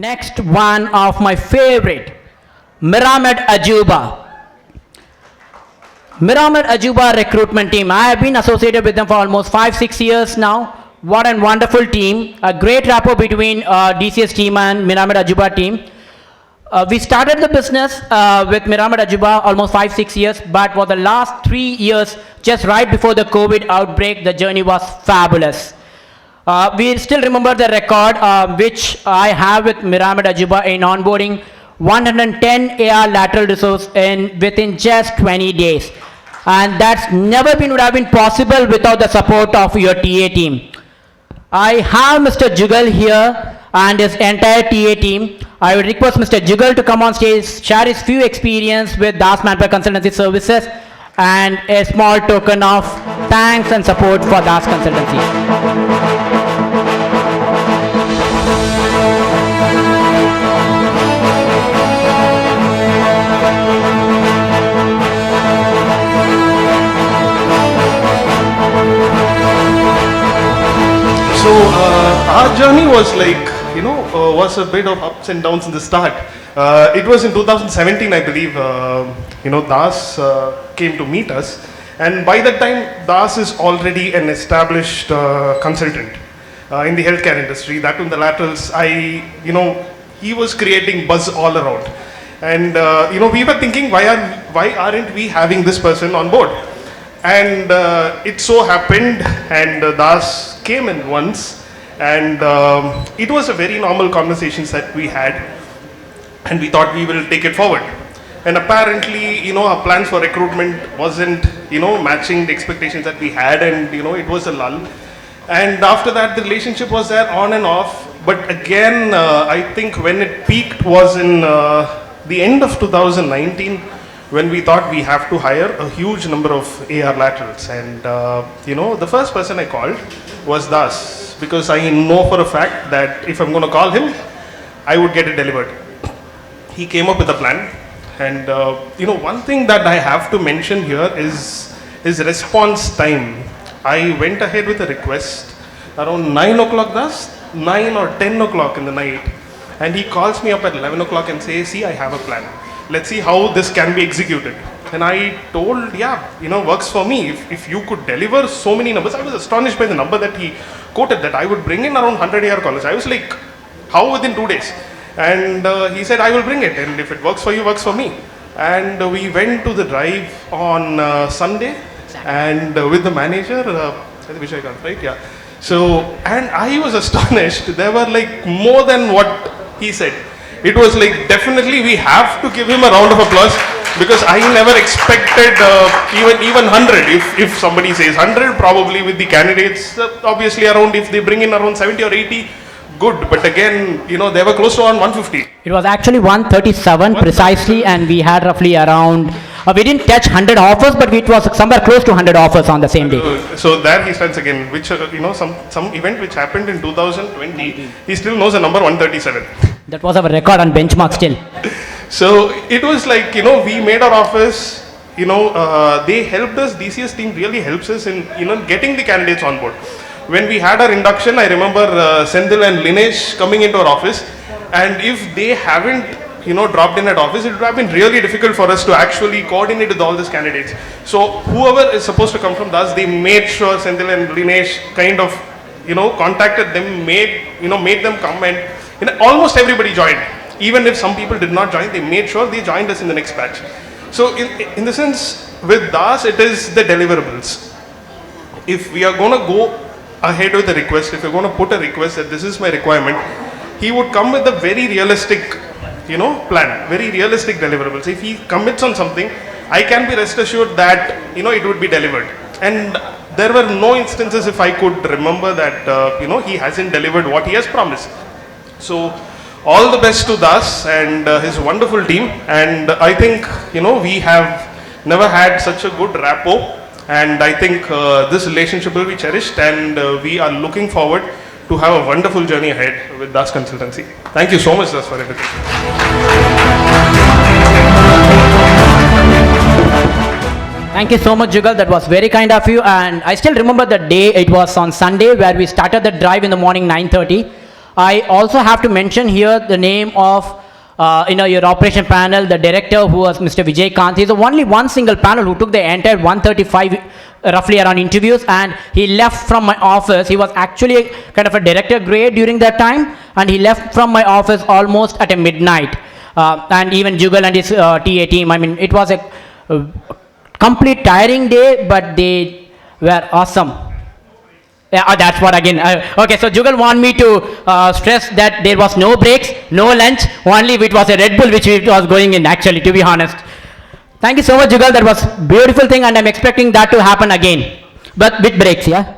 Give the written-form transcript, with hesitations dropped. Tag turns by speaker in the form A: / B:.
A: Next, one of my favorite, Miramed AJUBA. Miramed AJUBA recruitment team. I have been associated with them for almost 5-6 years now. What a wonderful team. A great rapport between DCS team and Miramed AJUBA team. We started the business with Miramed AJUBA almost 5-6 years, but for the last 3 years, just right before the COVID outbreak, the journey was fabulous. We still remember the record which I have with Miramed AJUBA in onboarding 110 AR lateral resource within just 20 days. And that's would have been possible without the support of your TA team. I have Mr. Jugal here and his entire TA team. I would request Mr. Jugal to come on stage, share his few experience with DAS Manpower Consultancy Services and a small token of thanks and support for DAS Consultancy.
B: So our journey was was a bit of ups and downs in the start. It was in 2017, I believe, DAS came to meet us. And by that time, DAS is already an established consultant in the healthcare industry. That in the laterals, he was creating buzz all around. And, we were thinking, why aren't we having this person on board? And it so happened, and DAS came in once, and it was a very normal conversations that we had, and we thought we will take it forward. And apparently, our plans for recruitment wasn't, matching the expectations that we had, and it was a lull. And after that, the relationship was there on and off. But again, I think when it peaked was in the end of 2019. When we thought we have to hire a huge number of AR laterals. And, the first person I called was DAS, because I know for a fact that if I'm going to call him, I would get it delivered. He came up with a plan. And, one thing that I have to mention here is his response time. I went ahead with a request around 9 o'clock, DAS, 9 or 10 o'clock in the night. And he calls me up at 11 o'clock and says, see, I have a plan. Let's see how this can be executed. And I told, works for me. If you could deliver so many numbers, I was astonished by the number that he quoted, that I would bring in around 100 AR callers. I was like, how within 2 days? And he said, I will bring it. And if it works for you, works for me. And we went to the drive on Sunday, and with the manager, Vishayakant, right? Yeah. So, and I was astonished. There were more than what he said. It was definitely we have to give him a round of applause, because I never expected even 100. If somebody says 100, probably with the candidates, obviously around, if they bring in around 70 or 80, good. But again, they were close to around 150.
A: It was actually 137 precisely, and we had roughly around, we didn't touch 100 offers, but it was somewhere close to 100 offers on the same day.
B: So there he stands again, which, some event which happened in 2020, he still knows the number 137.
A: That was our record on benchmark still.
B: So it was we made our offers, they helped us, DCS team really helps us in, getting the candidates on board. When we had our induction, I remember Sendil and Linesh coming into our office, and if they haven't, dropped in at office, it would have been really difficult for us to actually coordinate with all these candidates. So whoever is supposed to come from DAS, they made sure Sendil and Linesh kind of, contacted them, made them come, and almost everybody joined. Even if some people did not join, they made sure they joined us in the next batch. So in the sense, with DAS, it is the deliverables. If we are going to go ahead with a request, if you're going to put a request that this is my requirement, he would come with a very realistic, plan, very realistic deliverables. If he commits on something, I can be rest assured that, it would be delivered. And there were no instances, if I could remember, that, he hasn't delivered what he has promised. So all the best to DAS and his wonderful team. And I think, we have never had such a good rapport. And I think this relationship will be cherished, and we are looking forward to have a wonderful journey ahead with DAS Consultancy. Thank you so much, DAS, for everything.
A: Thank you so much, Jugal. That was very kind of you. And I still remember the day. It was on Sunday where we started the drive in the morning, 9:30. I also have to mention here the name of your operation panel, the director who was Mr. Vijay Kant. He's the only one single panel who took the entire 135 roughly around interviews, and he left from my office. He was actually kind of a director grade during that time, and he left from my office almost at a midnight. And even Jugal and his TA team, I mean, it was a complete tiring day, but they were awesome. Yeah, that's what again. Okay, so Jugal want me to stress that there was no breaks, no lunch, only it was a Red Bull which it was going in actually, to be honest. Thank you so much, Jugal. That was beautiful thing, and I'm expecting that to happen again, but with breaks, yeah.